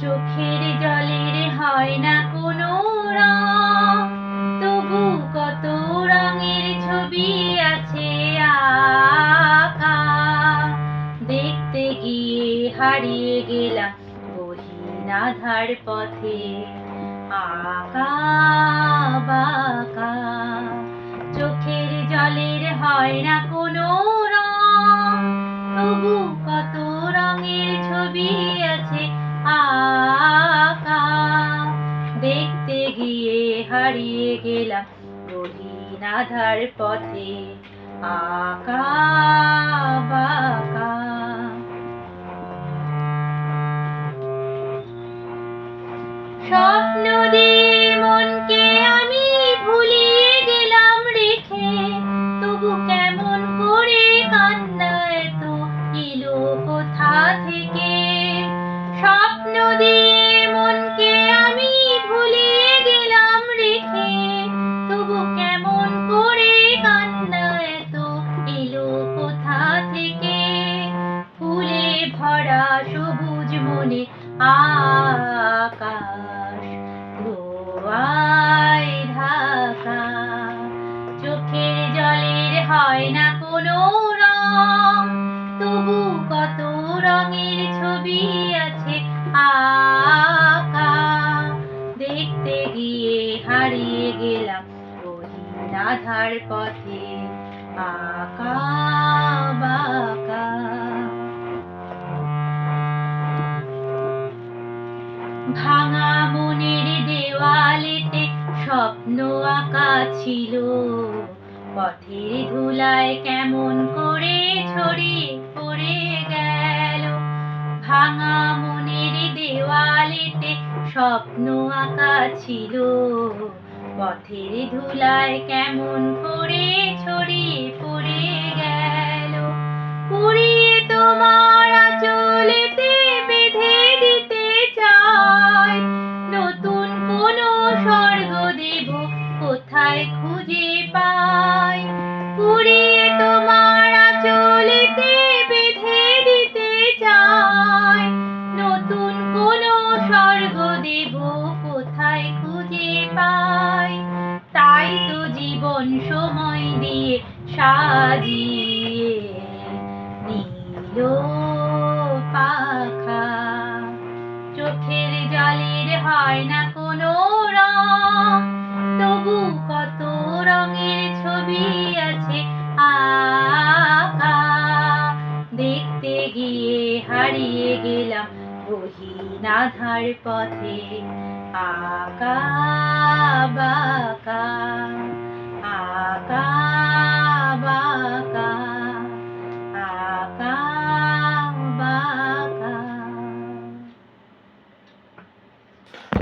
চোখের জলের হয় না কোনো রং, তবু কত রঙের ছবি আছে আঁকা। দেখতে গিয়ে হারিয়ে গেলাম গহীন আঁধার পথে, আঁকা বাঁকা। চোখের জলের হয় না কোনো রং, তবু কত রঙের ছবি আছে আঁকা। দেখতে গিয়ে হারিয়ে গেলাম গহীন আঁধার পথে, আঁকা বাঁকা। স্বপ্ন দিয়ে মনকে আমি ভুলিয়ে গেলাম রেখে, তবু কেমন করে কান্না এত এলো কোথা থেকে। স্বপ্ন দিয়ে মনকে আমি ভুলিয়ে গেলাম রেখে, তবু কেমন করে কান্না এত এলো কোথা থেকে। ফুলে ভরা সবুজ মনে আকাশ ধোঁয়ায় ঢাকা। চোখের জলের হয় না কোনো রং, তবু কত রঙের ছবি আছে আঁকা। দেখতে গিয়ে হারিয়ে গেলাম গহীন আঁধার পথে, আঁকা বাঁকা। ভাঙা মনের দেওয়ালেতে স্বপ্ন আঁকা ছিল, পথের ধুলায় কেমন করে ছড়িয়ে পড়ে গেল। ভাঙা মনের দেওয়ালেতে স্বপ্ন আঁকা ছিল, পথের ধুলায় কেমন করে ছড়িয়ে পড়ে গেল। পুড়িয়ে তোমার আঁচলেতে বেঁধে দিতে চাই, নতুন কোনো স্বর্গ দেব কোথায় খুঁজে পাই। পুড়িয়ে তোমার আঁচলেতে বেঁধে দিতে চাই, নতুন কোনো স্বর্গ দেব কোথায় খুঁজে পাই। তাই তো জীবন সময় দিয়ে সাজিয়ে নিল পাখা। চোখের জলের হয় না কোনো রং, তবু কত রঙের ছবি আছে আঁকা। দেখতে গিয়ে হারিয়ে গেলাম গহীন আঁধার পথে, আঁকা বাঁকা।